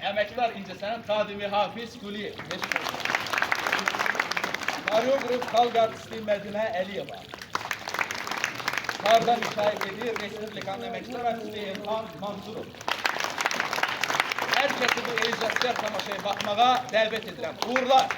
Emekler İncesenen Kadimi Hafiz Kuliyev. Koreograf Halk Artisti Medine Eliyeva. Karda müşahit Respublikan Emekler Artisti İlhan Mansurov. Herkesi bu ecazkar tamaşaya bakmağa davet edilen. Uğurlar.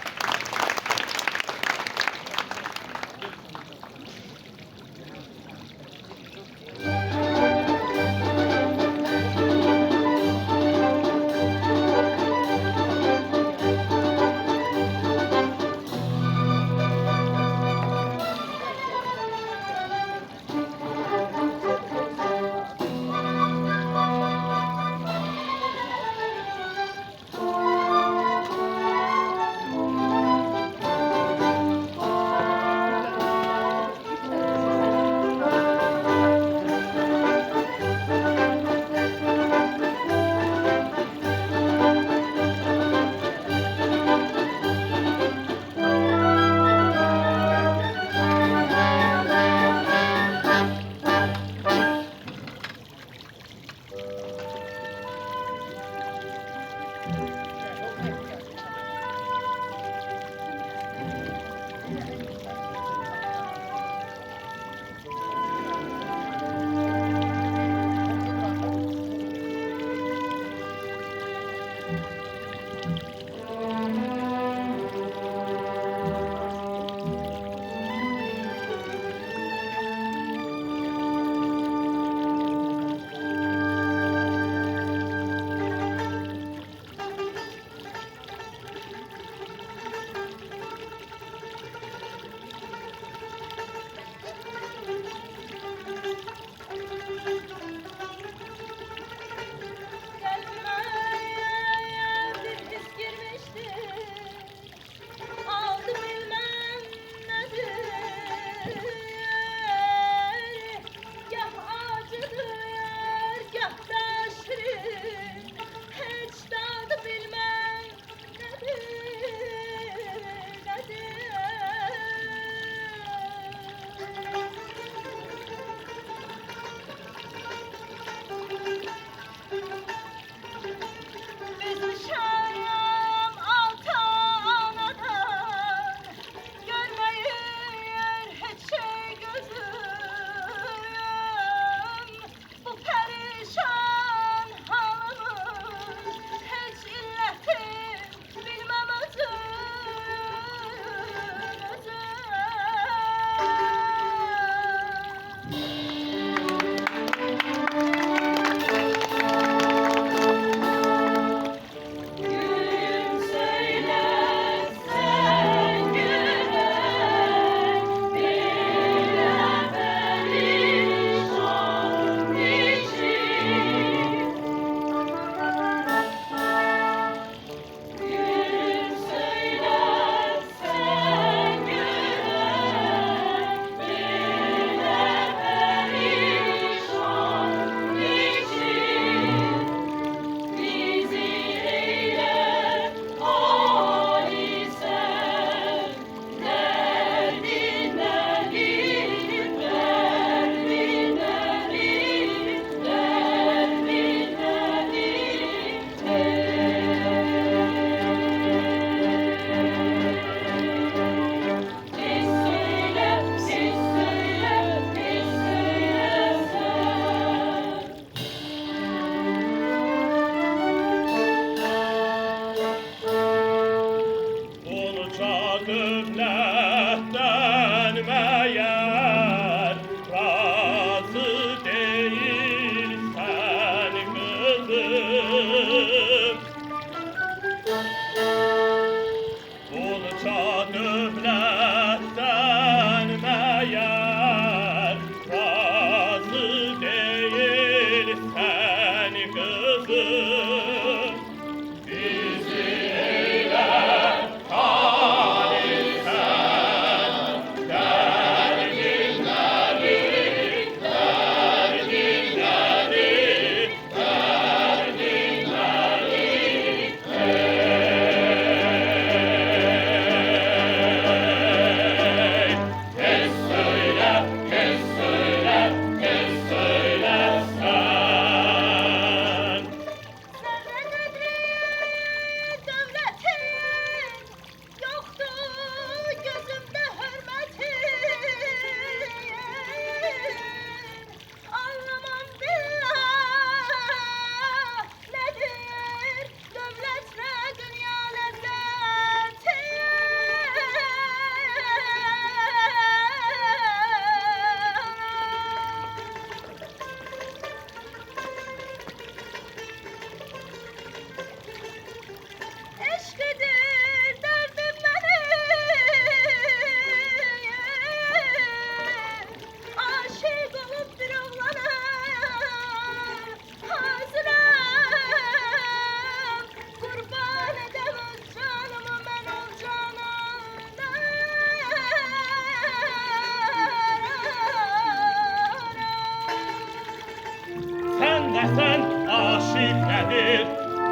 desen aşık nedir?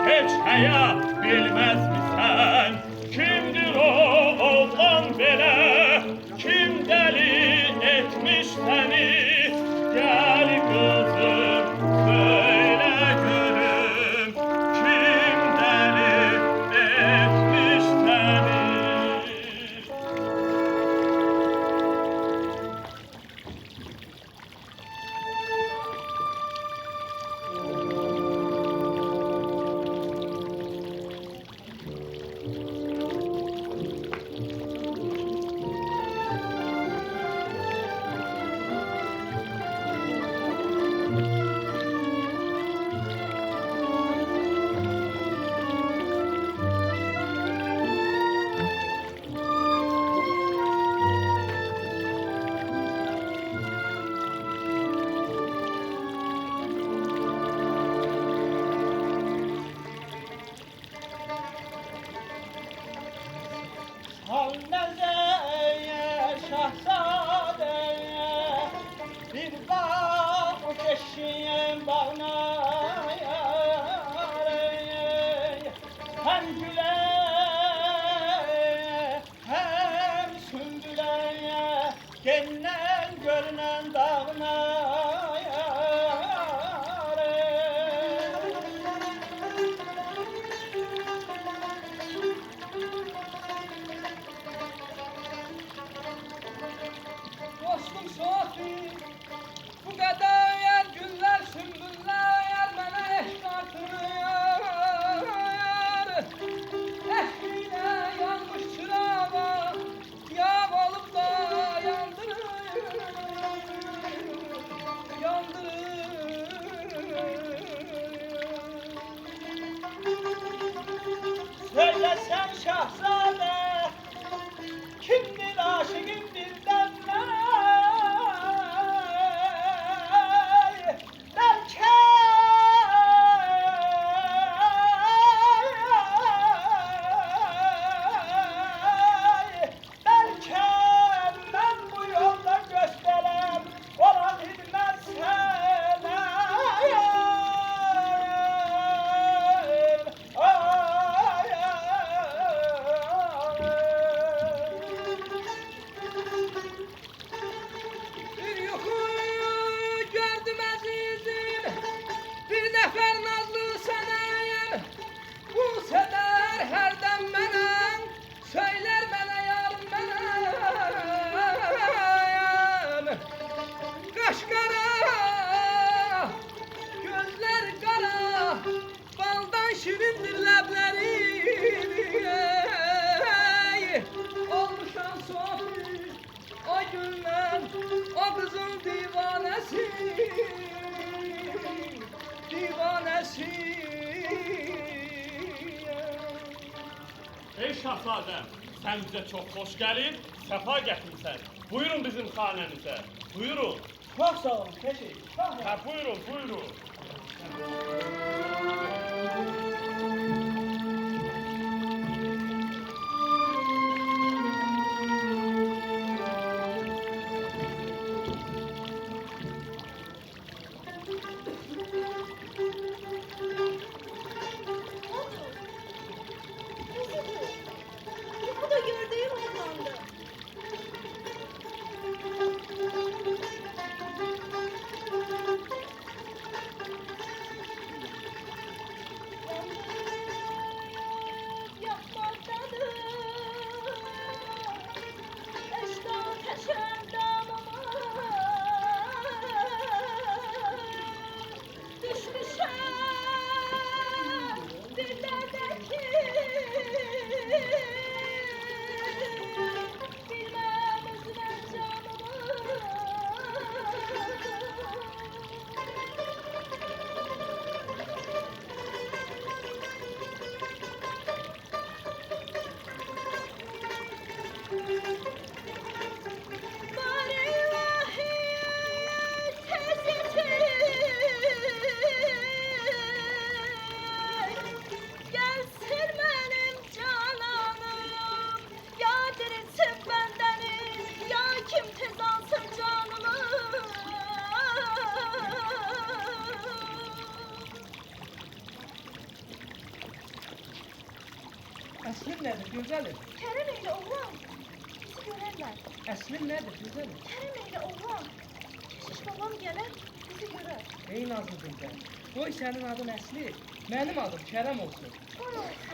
Hiç haya bilmez misən? Kimdir o oğlan belə? Kim deli etmiş səni? Gel kızım söyle gülüm, kim deli etmiş səni? Halmezeye şahzadeye bir bak eşeğin bağına hem güle hem sümbüle gelen görünen dağına Dostum Sofi, bu kadar günler sümbüller bana eşk artırıyor. Eşkine yanmış çırağa, yağ olup da yandırır, Söylesen şahzade kimdir aşıkın birden belki ben bu yolda gösterem ona hizmet sana Bir yuxu gördüm əzizim, bir nəfər nazlı sənəyəm. Bu sədər hərdən mənəm, söylər mənə yar mənəm. Qaş qara, gözlər qara, baldan şirindir ləbləri. Olmuşam Sofi, o gündən o qızın divanəsi, divanəsi. Ey şahzadəm, sən bizə çox xoş gəlib, səfa gətirsən. Buyurun bizim xanənizə, buyurun. Çok sağ olun, teşekkür. Çok sağ olun. Ha, buyurun, buyurun. Bu da gördüğüm oğlandı. gözəlim? Kerem ile oğlan bizi görerler. Əslin nədir gözəlim? Kerem ile oğlan. Keşiş babam gelir bizi görür. Ey nazlı dilbər. Qoy sənin adın Əsli, mənim adım Kərəm olsun. Sonra olsun.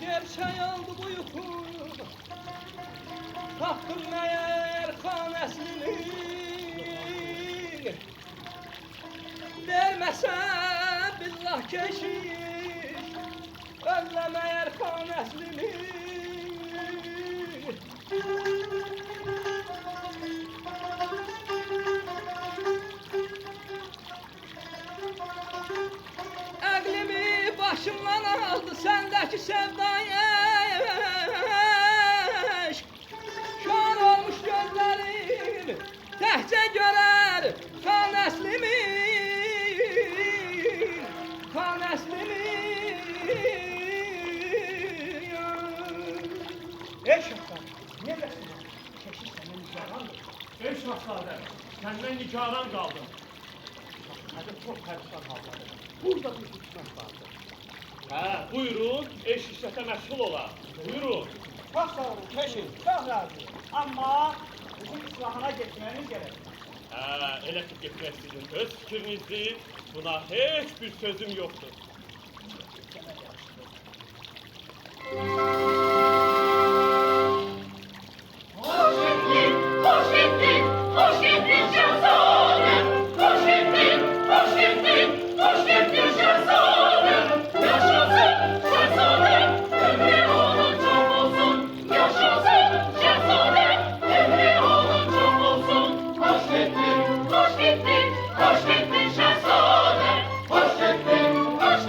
Gerçək oldu bu yuxu, tapdım məyər xan əslini. Verməsən billah keşiş, özləməyər xan əslini. Əqlimi başımdan aldı səndəki sevdayış. Kör olmuş gözlərim təhcə görər xan əslimi. Xan əslimi. Ey şahzadəm, necəsin? Keşiş səndən nigarandır. Ey şahzadə, səndən nigaran qaldım. Şahzadə çox pərişan haldadır. Burada bir hikmət vardır. Hə, buyurun, eş işlətə məşğul olar. Buyurun. Çok sağ olun Keşin, çok razıyım. Ama bizim İslam'a gitmemiz gerek. Hə, elə ki getmək sizin öz fikrinizdir. Buna heç bir sözüm yoxdur. Hoş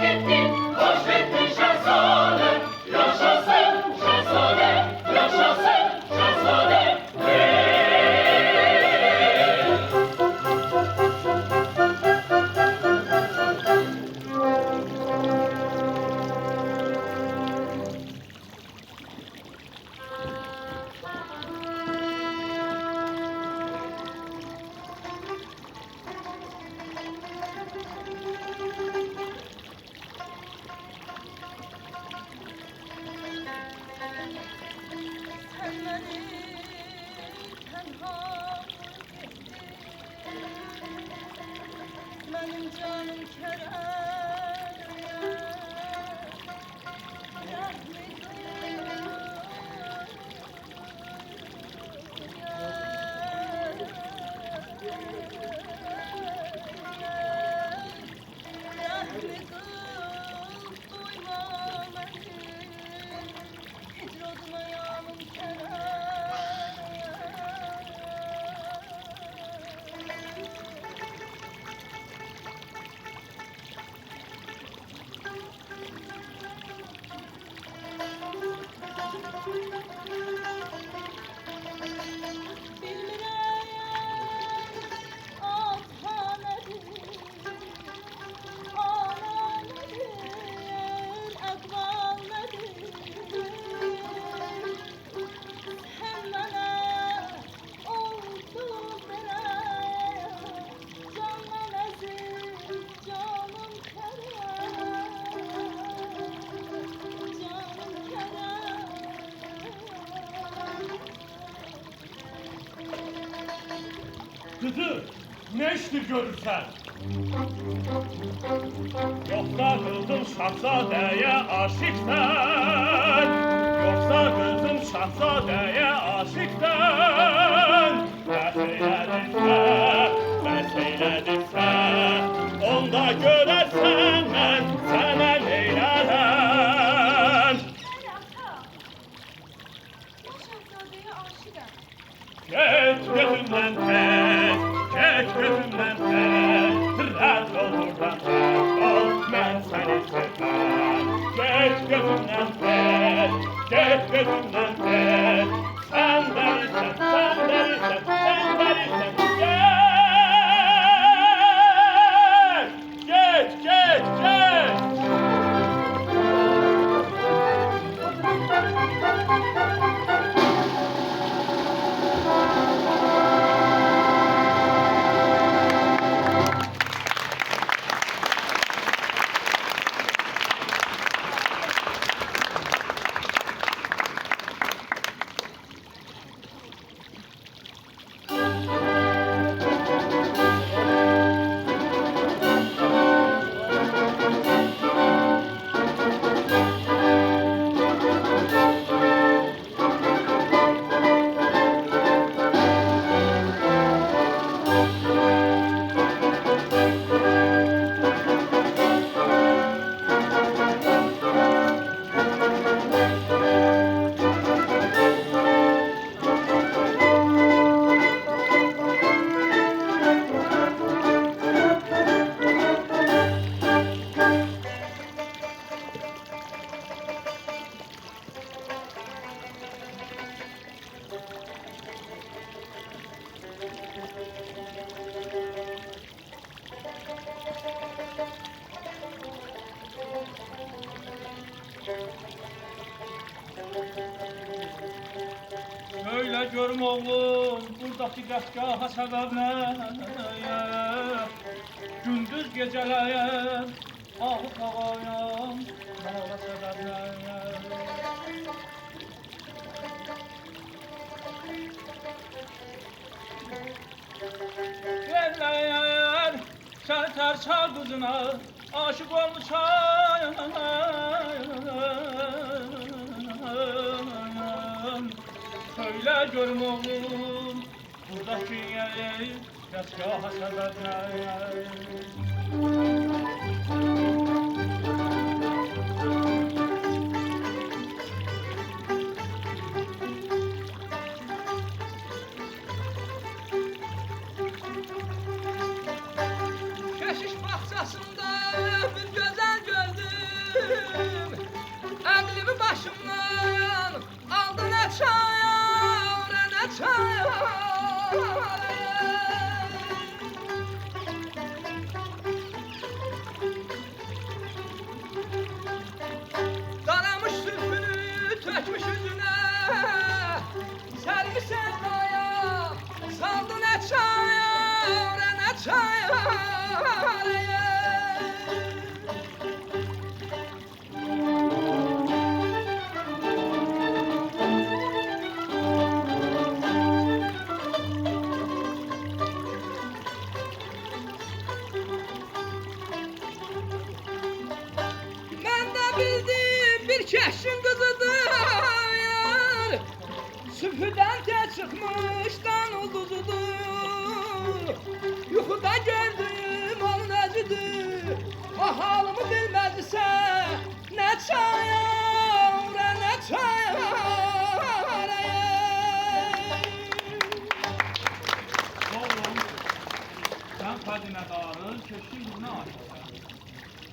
Kızı ne iştir görürsen? Yoksa kızım şahzadeye aşıksan, yoksa kızım şahzadeye aşıksan. Ne seyledirse, onda görersen ben sana neylerem. Hele ata. Ben şehzadeye aşığım. Geç gözümden tez, geç gözümden tez. Rədd ol buradan, rədd ol, mən səni sevməm. Geç gözümden tez, geç gözümden tez. Sen delisin, sen delisin, sen delisin. Geç, geç, geç. Söyle görüm oğlum, buradaki qəsgaha səbəb nəyə? Gündüz gecələyəm, ahı qağayam, mənə səbəb nəyə? Verləyər, səni tərçal qızına, aşıq olmuşam. Söyle görüm oğlum, buradaki yeri, qəsgaha səbəb nəyə? Keşiş bahçesinde bir güzel gördüm. Əqlimi başımdan aldı ne çayır, ne çayır. Daramış sürpünü tökmüş yüzüne, sergi sevdaya saldı ne çayır, ne çayır. Bir keşin kızıdır, süpürden tel çıkmıştan ulduzudur. Yuxuda gördüm onun özüdür, ah halımı bilmezse ne çayır, ne çayır. Oğlum, sen Fadime Dağ'ın keşkin kızına aşıqsan.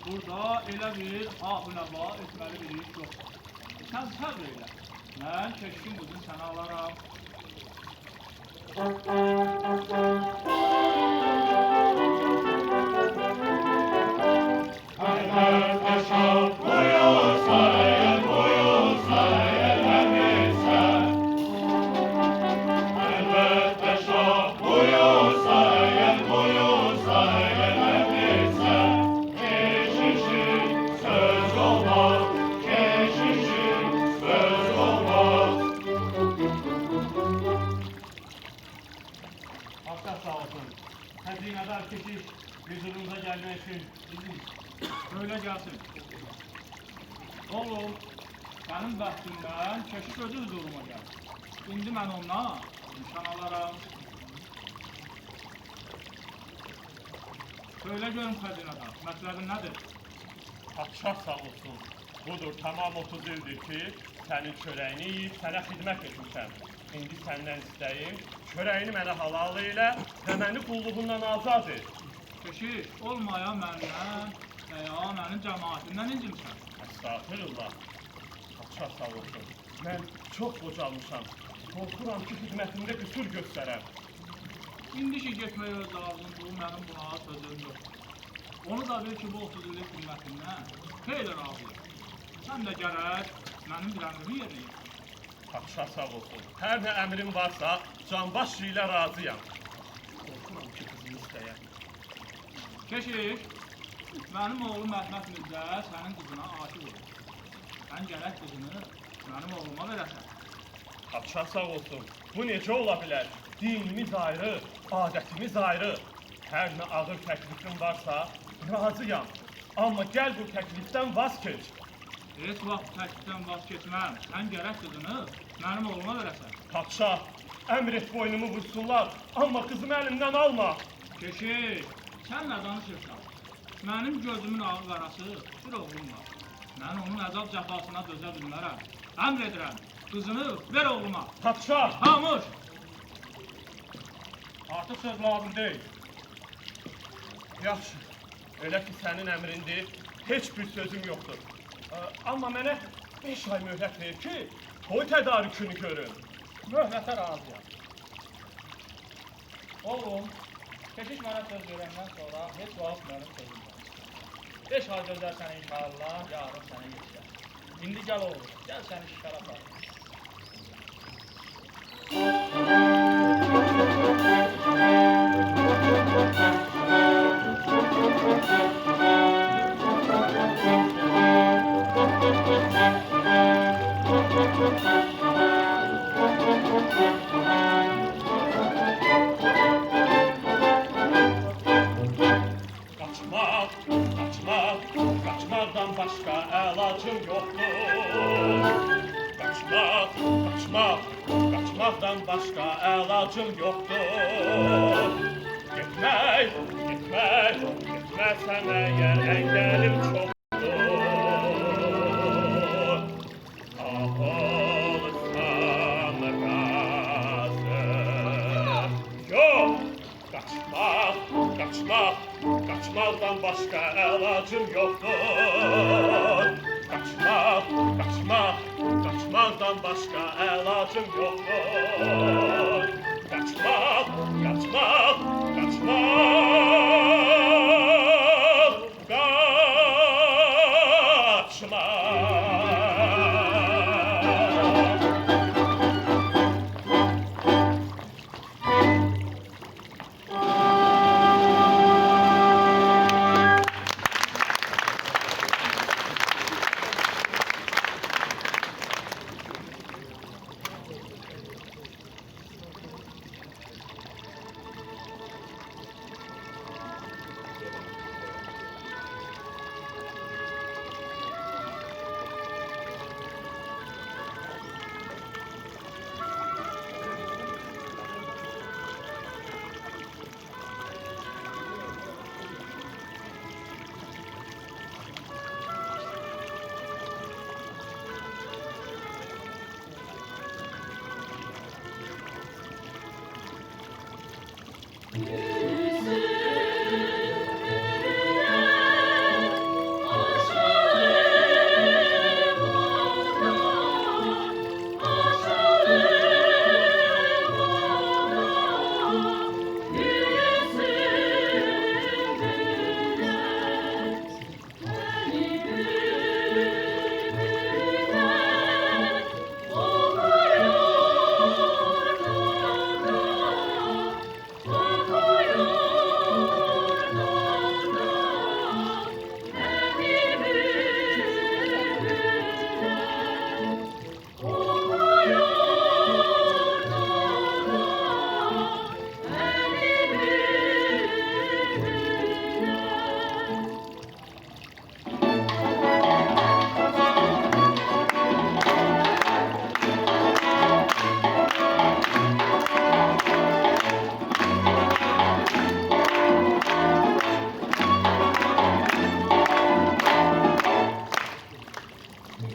Burada elə bir ahüləba etməli bir iş yoxdur. Sən səbr elə. Mən keşkin qızını sənə alaram. Allah sağ olsun. Oğlum, sənin bəxtindən keşiş özü huzuruma gəlir. İndi mən ondan nişan alaram. Söylə görüm xəzinədən, mətləbin nədir? Padşah sağ olsun. Budur, tamam 30 ildir ki, sənin çörəyini yiyib sənə xidmət etmişəm. İndi səndən istəyim, çörəyini mənə halal elə və məni qulluğundan azad et. Keşiş, olmaya məndən və ya mənim cəmaətimdən incimsən. Estağfirullah. Padşah sağ olsun. Mən çox qocalmışam. Qorxuram ki, xidmətimdə qüsur göstərəm. İndi ki getmək öz lazımdır, mənim buna sözüm yoxdur. Onu da bil ki, bu 30 illik xidmətindən xeyli razıyım. Sən də gərək mənim bir əmrimi yerinə yetir. Padşah sağ olsun. Hər nə əmrim varsa, canbaş ilə razıyam. Qorxuram ki, qızımı istəyəm. Keşiş, mənim oğlum Məhməd Mirzə sənin qızına aşıq olur. Sən gərək qızını mənim oğluma verəsən. Padşah sağ olsun. Bu necə ola bilər? Dinimiz ayrı, adətimiz ayrı. Hər nə ağır təklifin varsa, razıyam. Amma gəl bu təklifdən vaz keç. Heç vaxt təklifdən vaz keçməm. Sən gərək qızını mənim oğluma verəsən. Padşah, əmr et boynumu vursunlar, amma qızımı əlimdən alma. Keşiş, sən nə danışırsan? Mənim gözümün ağı qarası bir oğlum var. Mən onun əzab cəfasına dözə bilmərəm. Əmr edirəm, qızını ver oğluma. Padşah, Hamuş! Artıq söz lazım deyil. yaxşı. Elə ki, sənin əmrindir, heç bir sözüm yoxdur. Amma mənə 5 ay möhlət ver ki, toy tədarükünü görün. Möhlətə razıyam. Oğlum, keşiş mənə söz verəndən sonra heç vaxt mənim sözüm var. 5 ay gözlərsən inşallah, yarın sənə yetişər. İndi gəl oğlum, gəl səni şikara aparım. Qaçmaqdan başqa əlacım yoxdur. Qaçmaqdan başqa əlacım yoxdur. Getməsən əgər əngəlim çoxdur. Ağılsan razı. Yox, qaçmaqdan başqa əlacım yoxdur. Qaçmaqdan başqa əlacım yoxdur. Qaçmaq. Oh, Ey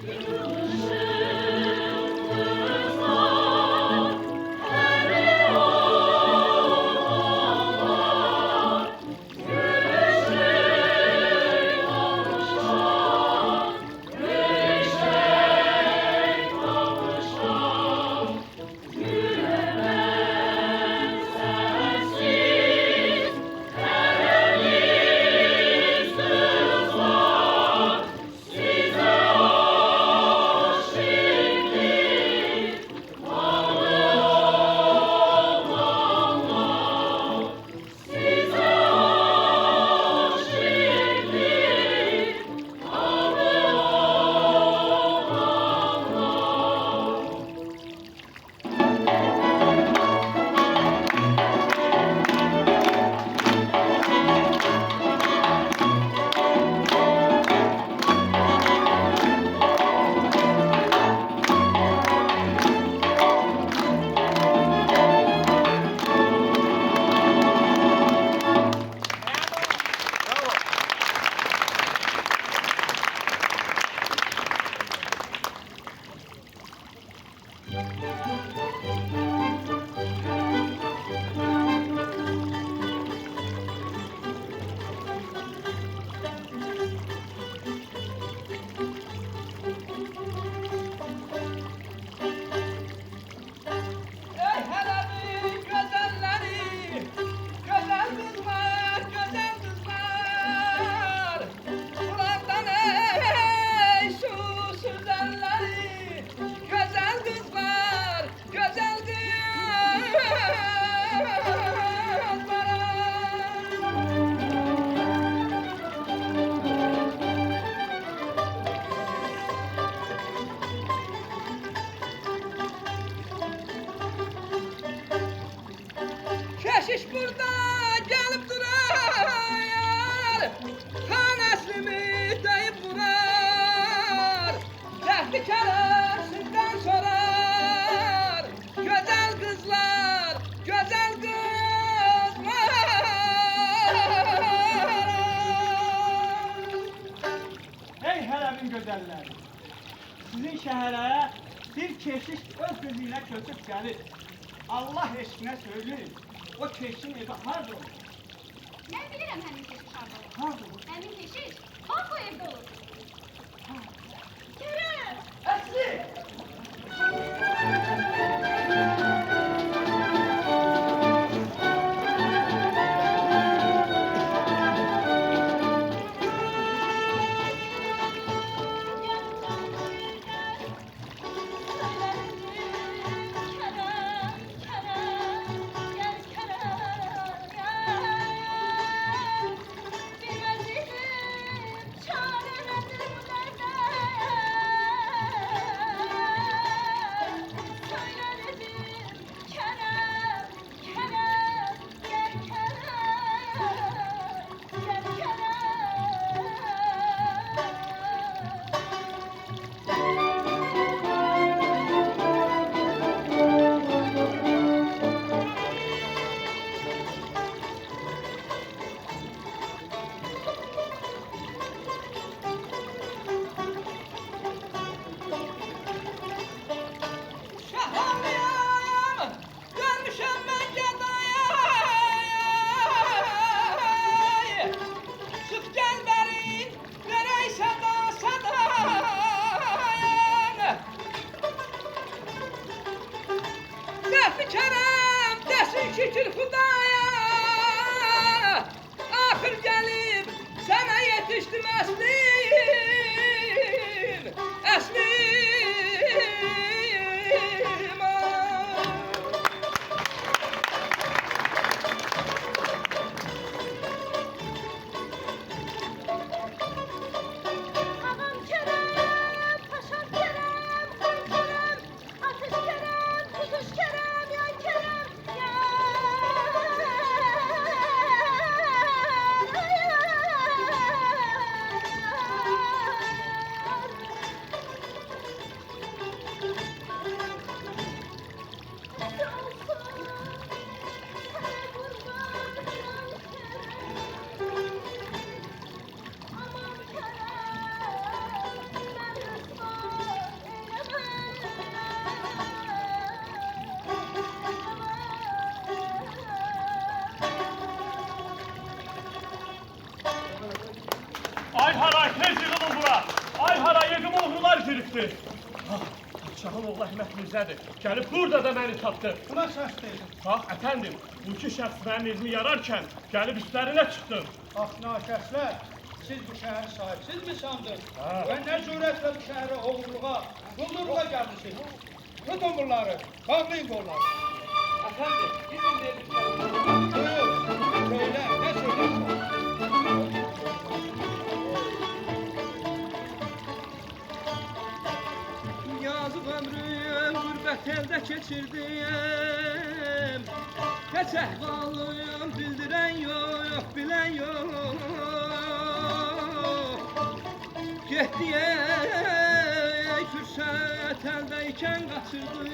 hələmin gözəlləri, gözəl qızlar, gözəl qızlar. Qulaqdan ey şu süzəlləri, gözəl qızlar, gözəl qızlar. Keşiş burada gelip durar, kan əslimi deyip vurar. Tehlikələr sizden sorar, güzel kızlar, güzel kızlar. Ey hələmin gözəlləri, sizin şəhərə bir keşiş öz qızı ilə köçüb gəlir. Allah eşqinə söyləyin, o keşişin evi harada olur? Mən bilirəm həmin keşiş harda olur. Harada olur? Həmin keşiş bax bu evdə olur. Kerem! Əsli! Şahanlıyam, dönmüşəm mən gədaya. Çıx gəl bəri, verək səda sədayan. Dəfni Kərəm desin şükür Xudaya. Axır gəlib sənə yetişdim əslim, əslim. Ağam Kerem, paşam Kerem, xan Kerem, ateş Kerem, tutuş Kerem, yan Kerem, yan. giribdir. Padşahın oğlu Əhməd Mirzədir. Gəlib burada da məni tapdı. Buna səs dedim. Bax, əfəndim, bu iki şəxs mənim evimi yararkən gəlib üstlərinə çıxdım. Bax, nakəslər, siz bu şəhəri sahibsizmi sandınız? Ha. Və nə cürətlə bu şəhərə oğurluğa, quldurluğa gəlmişsiniz? Tutun bunları, bağlayın qolları. Efendim, bizim dedik. Buyur, söyle, nə söylərsən? Yazıq ömrüm qürbət əldə keçirdim. Heç əhvalım bildirən yox, bilən yox. Getdi ey fürsət əldəykən qaçırdım.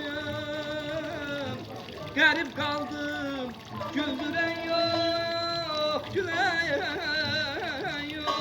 Qərib qaldım, güldürən yox, gülən yox.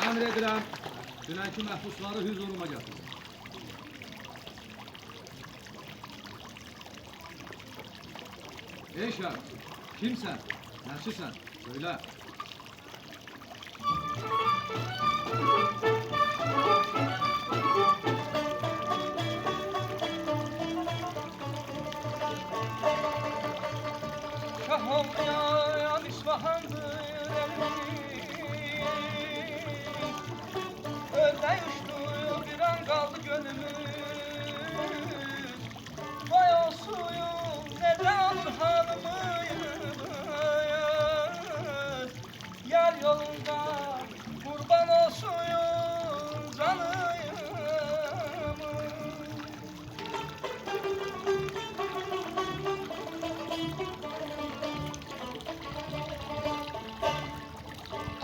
Əmr edirəm, dünənki məhbusları hüzuruma gətirin. Ey şəxs, kimsən, nəçisən, söylə. Şah olmayan İsfahan'dır Ördək uçtu bir an qaldı gönlümüz Vay o suyum nədən olur halımız Yar yolunda qurban olsun canıyım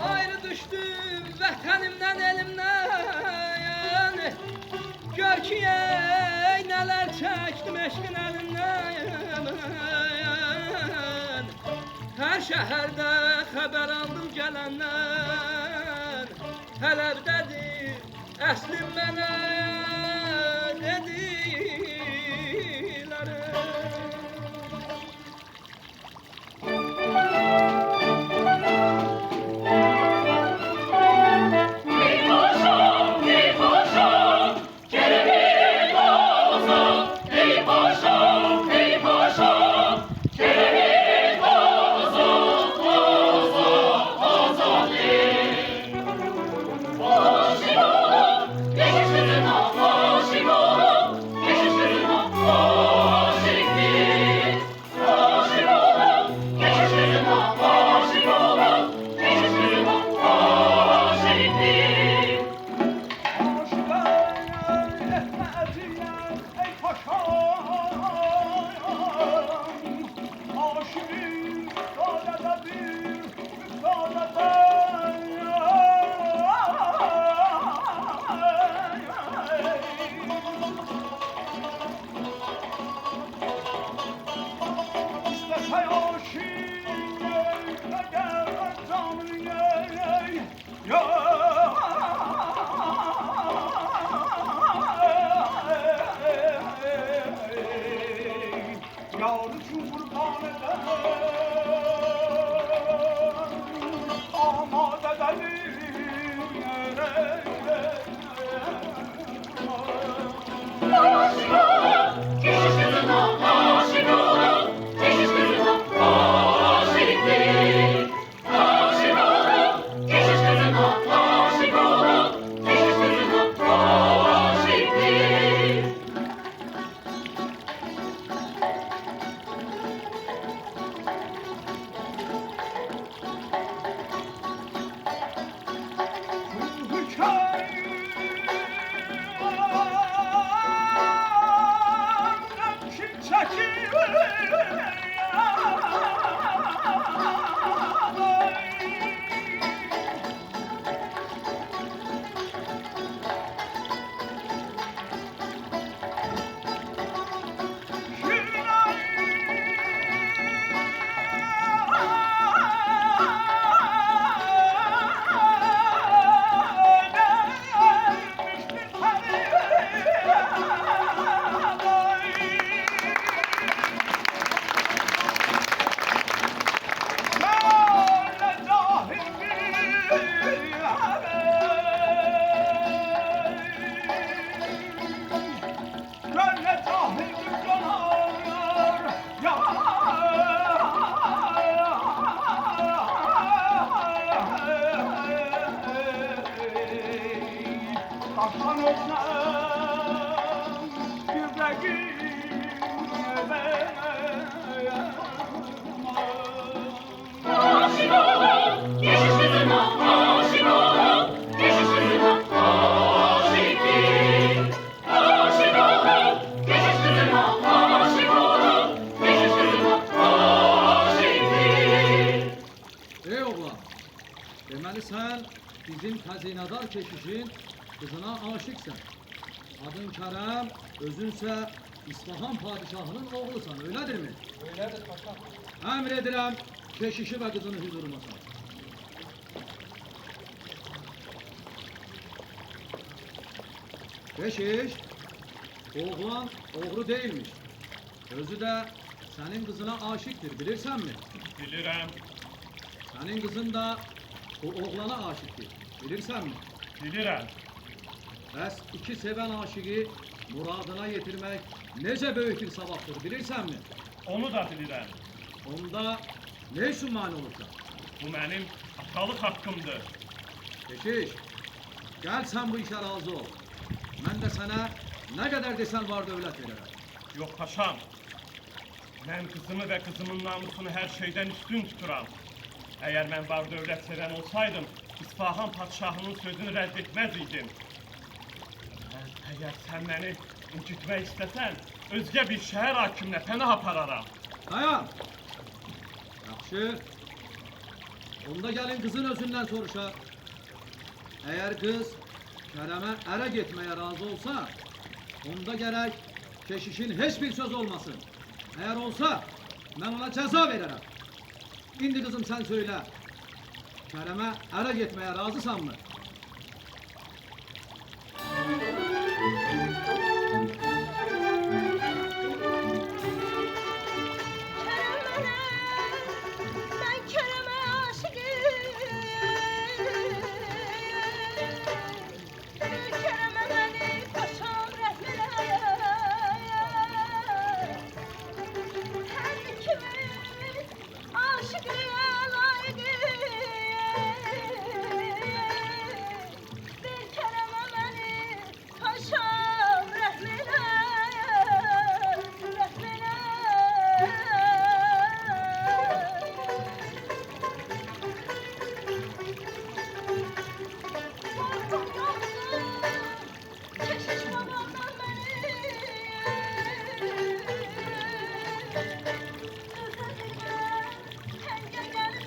Ayrı düştüm vətənimdən elimdən Gör ki ey nələr çəkdim eşqin əlindən Hər şəhərdə xəbər aldım gələndən Hələbdədir əslim mənə dedilər Kapan özlem yüreğime Aşık oldum, geçiş kızıma aşık oldum, geçiş kızıma aşık değil. Aşık oldum, geçiş kızıma aşık oldum, geçiş kızıma aşık değil. Ey oğlan, deməli sən bizim xəzinədar keşişin qızına aşıqsən. Adın Kərəm, özünsə İsfahan padişahının oğlusan, öylədirmi? Öylədir paşam. Əmr edirəm, keşişi və qızını hüzuruma sal. Keşiş, oğlan oğru değilmiş. Özü de senin kızına aşıktır, bilirsen mi? Bilirəm, Senin kızın da o oğlana aşıktır, bilirsen mi? bilirəm. Bəs iki seven aşığı muradına yetirmek nece büyük bir sevaptır, bilirsen mi? Onu da bilirəm. Onda ne üçün mani olursan? Bu mənim atalıq haqqımdır. Keşiş, gel sen bu işe razı ol. Ben de sana ne kadar desen var dövlet veririm. Yox paşam, mən qızımı və qızımın namusunu hər şeydən üstün tuturam. Əgər mən var dövlət verən olsaydım, İsfahan padişahının sözünü rədd etməz idim. Əgər sən məni incitmək istəsən, özgə bir şəhər hakiminə pənah apararam. Dayan! Yaxşı. Onda gelin kızın özünden soruşa. Eğer kız Kerem'e ere gitmeye razı olsa, onda gerek keşişin hiçbir söz olmasın. Eğer olsa, ben ona ceza veririm. İndi kızım sen söyle. Kerem'e ere gitmeye razısan mı? Ben Kerem'e aşığım. Kerem'e beni paşam rəhmine. Her ikimiz aşığıya layıkız. Bir Kerem'e beni paşam rəhmine. Keşiş babamdan beni Henge gelip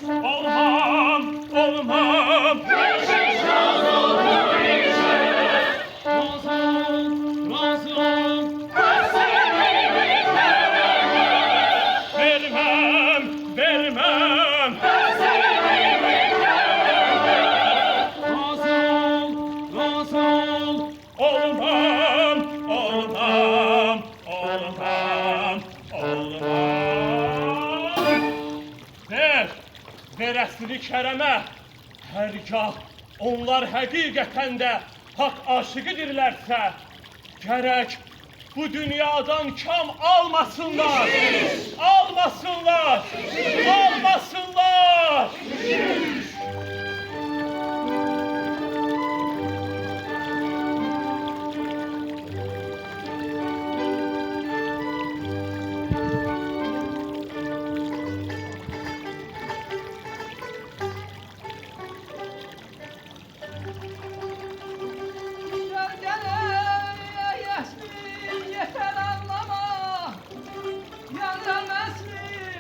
Olmam, olmam. Vermem, vermem. Olmam, olmam, olmam, olmam. Ver əsli Kərəmə. Hərgah onlar həqiqətən də haqq aşıqıdırlərsə, gərək bu dünyadan kam almasınlar. Almasınlar. Almasınlar. Yeter ağlama, yandım esmi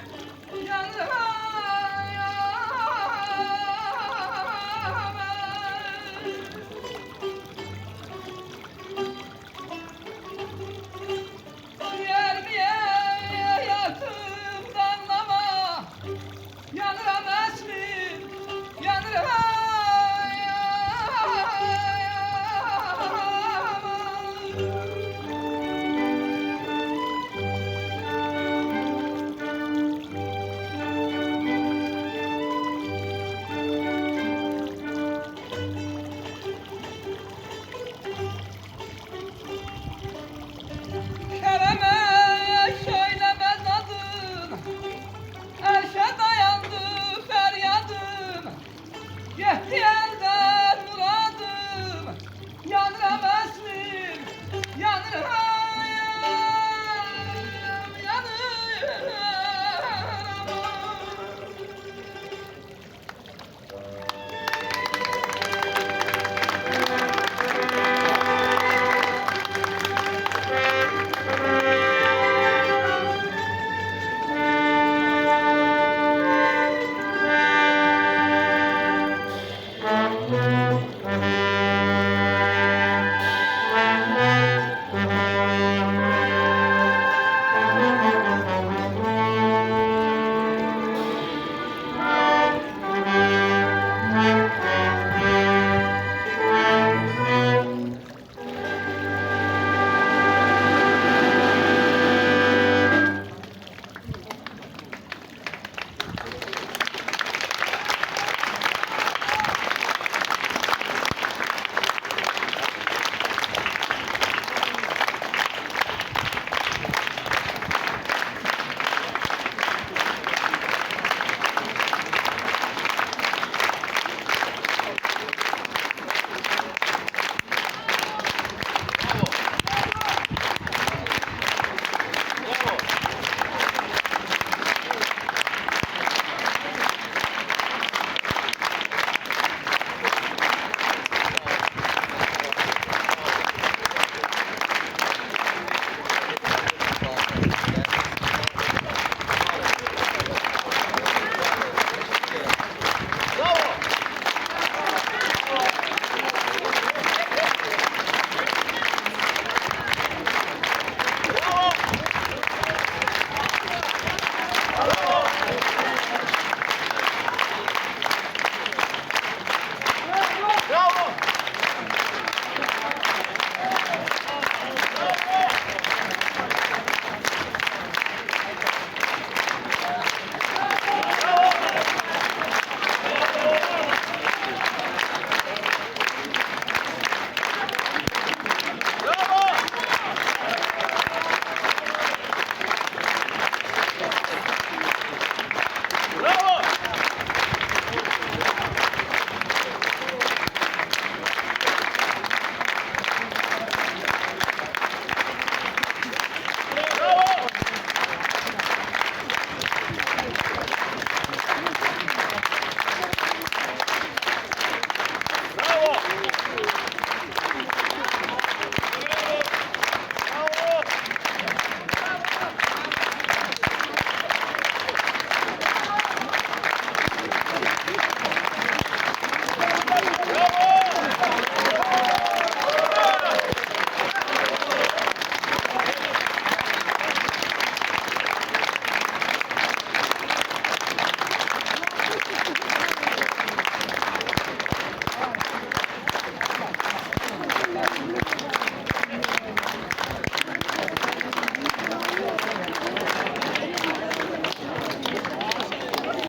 Bravo!